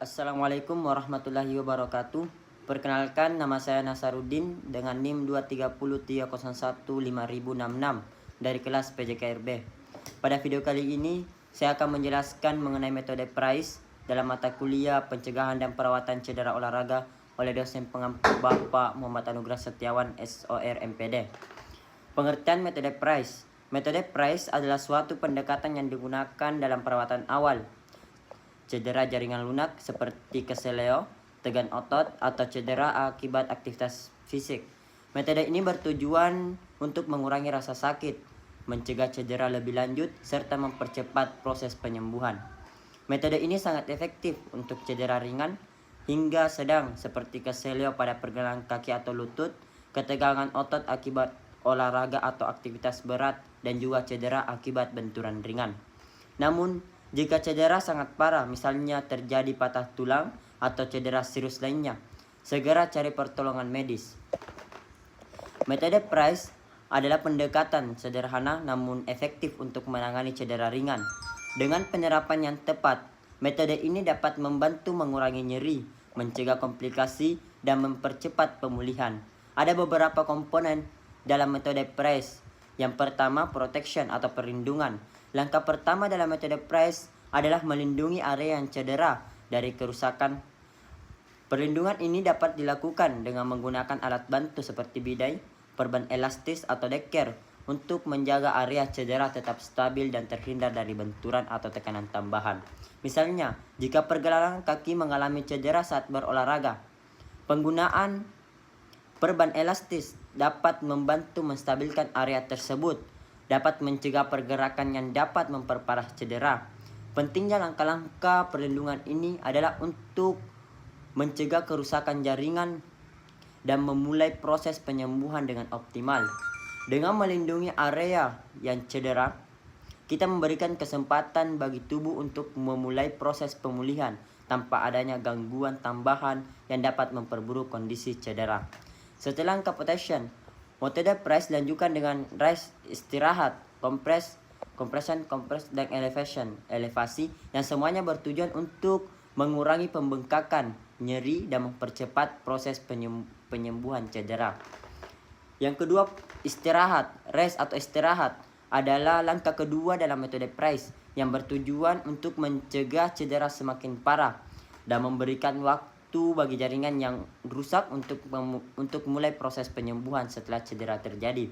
Assalamualaikum warahmatullahi wabarakatuh. Perkenalkan, nama saya Nasaruddin dengan NIM 230301566 dari kelas PJKRB. Pada video kali ini, saya akan menjelaskan mengenai metode PRICE dalam mata kuliah Pencegahan dan Perawatan Cedera Olahraga oleh dosen pengampu Bapak Muhammad Anugrah Setiawan SOR MPD. Pengertian metode PRICE. Metode PRICE adalah suatu pendekatan yang digunakan dalam perawatan awal cedera jaringan lunak seperti keseleo, tegan otot, atau cedera akibat aktivitas fisik. Metode ini bertujuan untuk mengurangi rasa sakit, mencegah cedera lebih lanjut, serta mempercepat proses penyembuhan. Metode ini sangat efektif untuk cedera ringan hingga sedang seperti keseleo pada pergelangan kaki atau lutut, ketegangan otot akibat olahraga atau aktivitas berat, dan juga cedera akibat benturan ringan. Namun, jika cedera sangat parah, misalnya terjadi patah tulang atau cedera serius lainnya, segera cari pertolongan medis. Metode PRICE adalah pendekatan sederhana namun efektif untuk menangani cedera ringan. Dengan penerapan yang tepat, metode ini dapat membantu mengurangi nyeri, mencegah komplikasi, dan mempercepat pemulihan. Ada beberapa komponen dalam metode PRICE. Yang pertama, protection atau perlindungan. Langkah pertama dalam metode PRICE adalah melindungi area yang cedera dari kerusakan. Perlindungan ini dapat dilakukan dengan menggunakan alat bantu seperti bidai, perban elastis, atau deker untuk menjaga area cedera tetap stabil dan terhindar dari benturan atau tekanan tambahan. Misalnya, jika pergelangan kaki mengalami cedera saat berolahraga, penggunaan perban elastis dapat membantu menstabilkan area tersebut, dapat mencegah pergerakan yang dapat memperparah cedera. Pentingnya langkah-langkah perlindungan ini adalah untuk mencegah kerusakan jaringan dan memulai proses penyembuhan dengan optimal. Dengan melindungi area yang cedera, kita memberikan kesempatan bagi tubuh untuk memulai proses pemulihan tanpa adanya gangguan tambahan yang dapat memperburuk kondisi cedera. Setelah langkah protection, metode PRICE dilanjutkan dengan rest istirahat, compression, dan elevasi yang semuanya bertujuan untuk mengurangi pembengkakan, nyeri, dan mempercepat proses penyembuhan cedera. Yang kedua, istirahat. Rest atau istirahat adalah langkah kedua dalam metode PRICE yang bertujuan untuk mencegah cedera semakin parah dan memberikan waktu bagi jaringan yang rusak untuk mulai proses penyembuhan setelah cedera terjadi.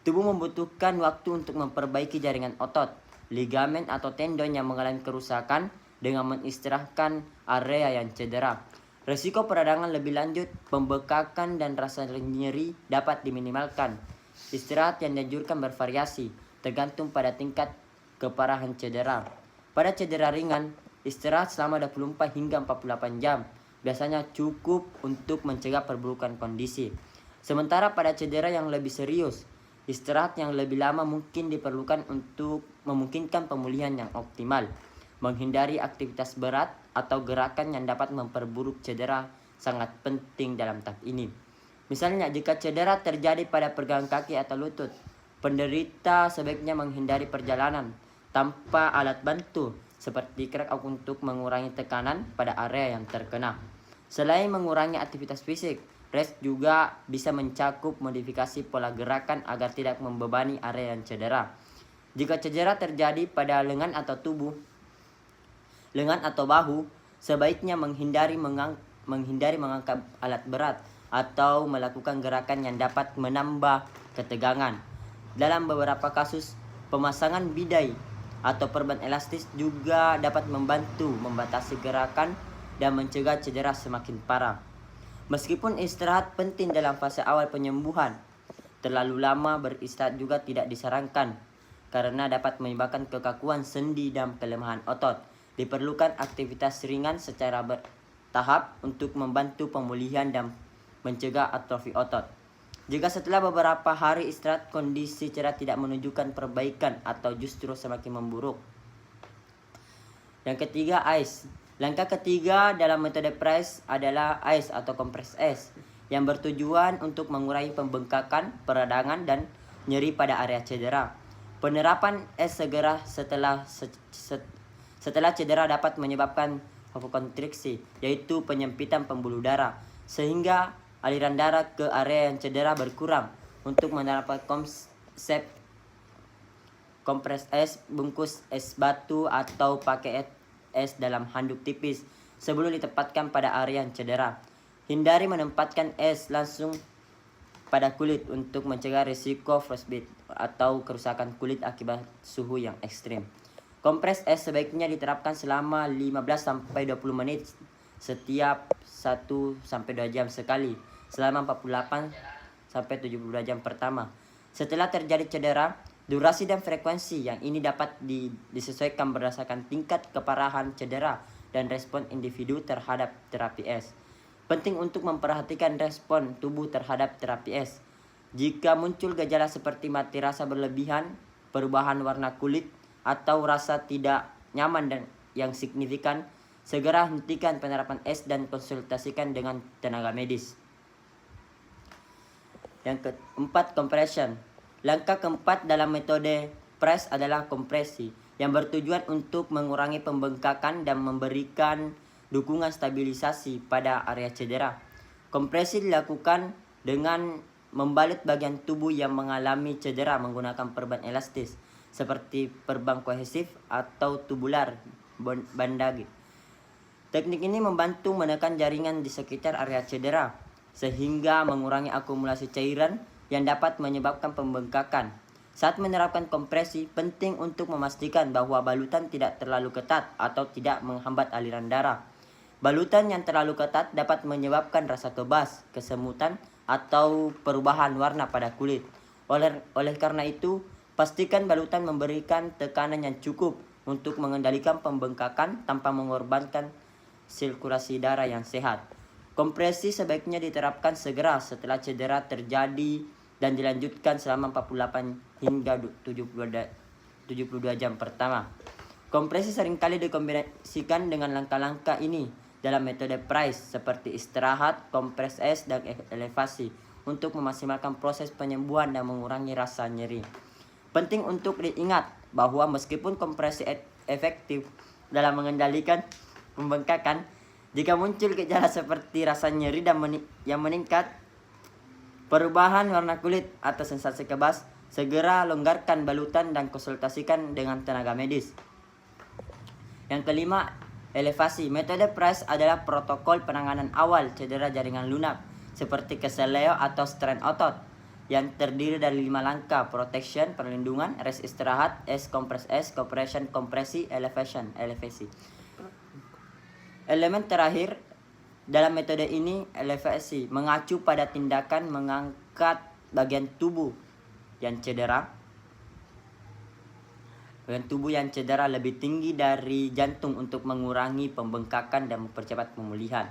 Tubuh membutuhkan waktu untuk memperbaiki jaringan otot, ligamen, atau tendon yang mengalami kerusakan dengan mengistirahatkan area yang cedera. Risiko peradangan lebih lanjut, pembekakan, dan rasa nyeri dapat diminimalkan. Istirahat yang dianjurkan bervariasi, tergantung pada tingkat keparahan cedera. Pada cedera ringan, istirahat selama 24 hingga 48 jam biasanya cukup untuk mencegah perburukan kondisi. Sementara pada cedera yang lebih serius, istirahat yang lebih lama mungkin diperlukan untuk memungkinkan pemulihan yang optimal. Menghindari aktivitas berat atau gerakan yang dapat memperburuk cedera sangat penting dalam tahap ini. Misalnya, jika cedera terjadi pada pergelangan kaki atau lutut, penderita sebaiknya menghindari perjalanan tanpa alat bantu seperti crack untuk mengurangi tekanan pada area yang terkena. Selain mengurangi aktivitas fisik, rest juga bisa mencakup modifikasi pola gerakan agar tidak membebani area yang cedera. Jika cedera terjadi pada lengan atau bahu, sebaiknya menghindari mengangkat alat berat atau melakukan gerakan yang dapat menambah ketegangan. Dalam beberapa kasus, pemasangan bidai atau perban elastis juga dapat membantu membatasi gerakan dan mencegah cedera semakin parah. Meskipun istirahat penting dalam fase awal penyembuhan, terlalu lama beristirahat juga tidak disarankan karena dapat menyebabkan kekakuan sendi dan kelemahan otot. Diperlukan aktivitas ringan secara bertahap untuk membantu pemulihan dan mencegah atrofi otot. Jika setelah beberapa hari istirahat kondisi cedera tidak menunjukkan perbaikan atau justru semakin memburuk. Yang ketiga, ice. Langkah ketiga dalam metode PRICE adalah ice atau kompres es yang bertujuan untuk mengurangi pembengkakan, peradangan, dan nyeri pada area cedera. Penerapan es segera setelah cedera dapat menyebabkan vasokonstriksi, yaitu penyempitan pembuluh darah, sehingga aliran darah ke area yang cedera berkurang. Untuk menerapkan konsep kompres es, bungkus es batu atau pakai es dalam handuk tipis sebelum ditempatkan pada area yang cedera. Hindari menempatkan es langsung pada kulit untuk mencegah risiko frostbite atau kerusakan kulit akibat suhu yang ekstrim. Kompres es sebaiknya diterapkan selama 15-20 menit setiap 1-2 jam sekali selama 48-72 jam pertama. Setelah terjadi cedera, durasi dan frekuensi yang ini dapat disesuaikan berdasarkan tingkat keparahan cedera dan respon individu terhadap terapi es. Penting untuk memperhatikan respon tubuh terhadap terapi es. Jika muncul gejala seperti mati rasa berlebihan, perubahan warna kulit, atau rasa tidak nyaman dan yang signifikan, segera hentikan penerapan es dan konsultasikan dengan tenaga medis. Yang keempat, compression. Langkah keempat dalam metode press adalah kompresi, yang bertujuan untuk mengurangi pembengkakan dan memberikan dukungan stabilisasi pada area cedera. Kompresi dilakukan dengan membalut bagian tubuh yang mengalami cedera menggunakan perban elastis seperti perban kohesif atau tubular bandage. Teknik ini membantu menekan jaringan di sekitar area cedera sehingga mengurangi akumulasi cairan yang dapat menyebabkan pembengkakan. Saat menerapkan kompresi, penting untuk memastikan bahwa balutan tidak terlalu ketat atau tidak menghambat aliran darah. Balutan yang terlalu ketat dapat menyebabkan rasa kebas, kesemutan, atau perubahan warna pada kulit. Oleh karena itu, pastikan balutan memberikan tekanan yang cukup untuk mengendalikan pembengkakan tanpa mengorbankan sirkulasi darah yang sehat. Kompresi sebaiknya diterapkan segera setelah cedera terjadi dan dilanjutkan selama 48 hingga 72 jam pertama. Kompresi seringkali dikombinasikan dengan langkah-langkah ini dalam metode Price seperti istirahat, kompres es, dan elevasi untuk memaksimalkan proses penyembuhan dan mengurangi rasa nyeri. Penting untuk diingat bahwa meskipun kompresi efektif dalam mengendalikan pembengkakan, jika muncul gejala seperti rasa nyeri dan yang meningkat, perubahan warna kulit atau sensasi kebas, segera longgarkan balutan dan konsultasikan dengan tenaga medis. Yang kelima, elevasi. Metode Price adalah protokol penanganan awal cedera jaringan lunak seperti keseleo atau strain otot yang terdiri dari 5 langkah: protection, perlindungan, rest istirahat, es, compression, kompresi, elevasi. Elemen terakhir dalam metode ini, elevasi, mengacu pada tindakan mengangkat bagian tubuh yang cedera. Bagian tubuh yang cedera lebih tinggi dari jantung untuk mengurangi pembengkakan dan mempercepat pemulihan.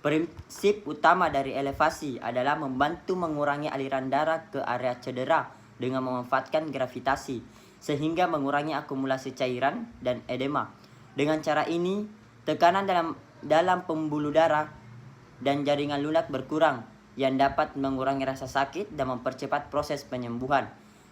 Prinsip utama dari elevasi adalah membantu mengurangi aliran darah ke area cedera dengan memanfaatkan gravitasi, sehingga mengurangi akumulasi cairan dan edema. Dengan cara ini, tekanan dalam pembuluh darah dan jaringan lunak berkurang, yang dapat mengurangi rasa sakit dan mempercepat proses penyembuhan.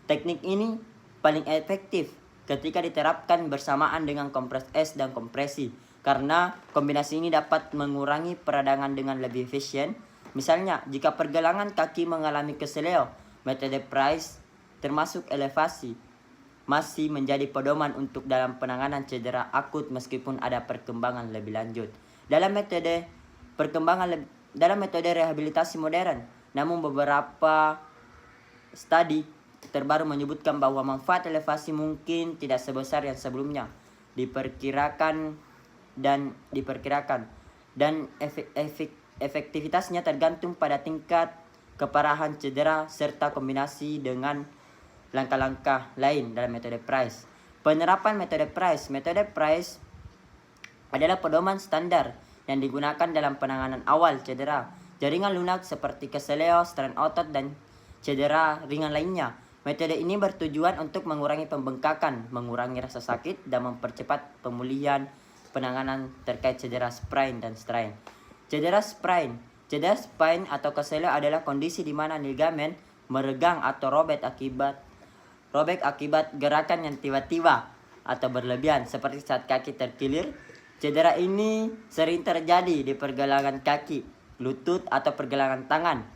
Teknik ini paling efektif ketika diterapkan bersamaan dengan kompres es dan kompresi, karena kombinasi ini dapat mengurangi peradangan dengan lebih efisien. Misalnya, jika pergelangan kaki mengalami keseleo, metode Price termasuk elevasi masih menjadi pedoman untuk dalam penanganan cedera akut meskipun ada perkembangan lebih lanjut. Dalam metode rehabilitasi modern, namun beberapa studi terbaru menyebutkan bahwa manfaat elevasi mungkin tidak sebesar yang sebelumnya diperkirakan dan efektivitasnya tergantung pada tingkat keparahan cedera serta kombinasi dengan langkah-langkah lain dalam metode Price. Penerapan metode Price adalah pedoman standar yang digunakan dalam penanganan awal cedera jaringan lunak seperti keseleo, strain otot, dan cedera ringan lainnya. Metode ini bertujuan untuk mengurangi pembengkakan, mengurangi rasa sakit, dan mempercepat pemulihan penanganan terkait cedera sprain dan strain. Cedera sprain atau keseleo adalah kondisi di mana ligamen meregang atau robek akibat gerakan yang tiba-tiba atau berlebihan, seperti saat kaki terkilir, Cedera ini sering terjadi di pergelangan kaki, lutut, atau pergelangan tangan.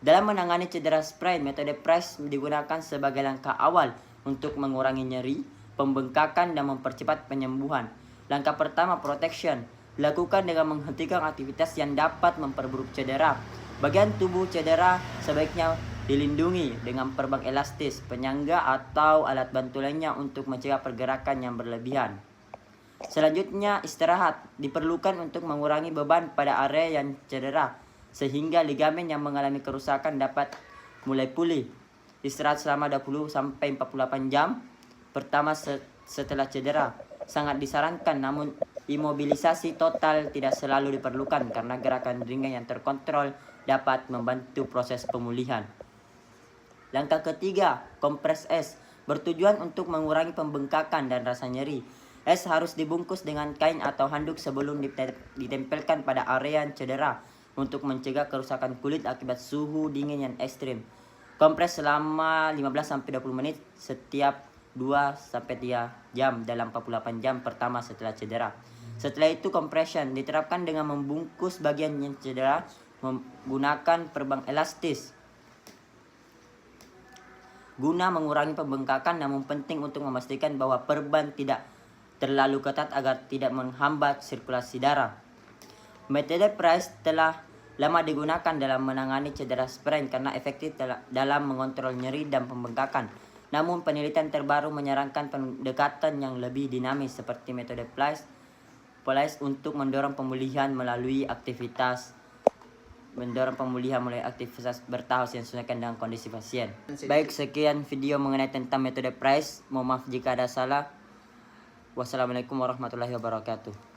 Dalam menangani cedera sprain, metode Price digunakan sebagai langkah awal untuk mengurangi nyeri, pembengkakan, dan mempercepat penyembuhan. Langkah pertama, protection. Lakukan dengan menghentikan aktivitas yang dapat memperburuk cedera. Bagian tubuh cedera sebaiknya dilindungi dengan perban elastis, penyangga, atau alat bantu lainnya untuk mencegah pergerakan yang berlebihan. Selanjutnya, istirahat diperlukan untuk mengurangi beban pada area yang cedera, sehingga ligamen yang mengalami kerusakan dapat mulai pulih. Istirahat selama 20-48 jam pertama setelah cedera sangat disarankan, namun imobilisasi total tidak selalu diperlukan karena gerakan ringan yang terkontrol dapat membantu proses pemulihan. Langkah ketiga, kompres es, bertujuan untuk mengurangi pembengkakan dan rasa nyeri. Es harus dibungkus dengan kain atau handuk sebelum ditempelkan pada area yang cedera untuk mencegah kerusakan kulit akibat suhu dingin yang ekstrim. Kompres selama 15-20 menit setiap 2-3 jam dalam 48 jam pertama setelah cedera. Setelah itu, compression diterapkan dengan membungkus bagian yang cedera menggunakan perban elastis guna mengurangi pembengkakan, namun penting untuk memastikan bahwa perban tidak terlalu ketat agar tidak menghambat sirkulasi darah. Metode Price telah lama digunakan dalam menangani cedera sprain karena efektif dalam mengontrol nyeri dan pembengkakan. Namun penelitian terbaru menyarankan pendekatan yang lebih dinamis seperti metode Price untuk mendorong pemulihan melalui aktivitas bertahap yang sesuaikan dengan kondisi pasien. Baik, sekian video mengenai tentang metode Price. Mohon maaf jika ada salah. Wassalamualaikum warahmatullahi wabarakatuh.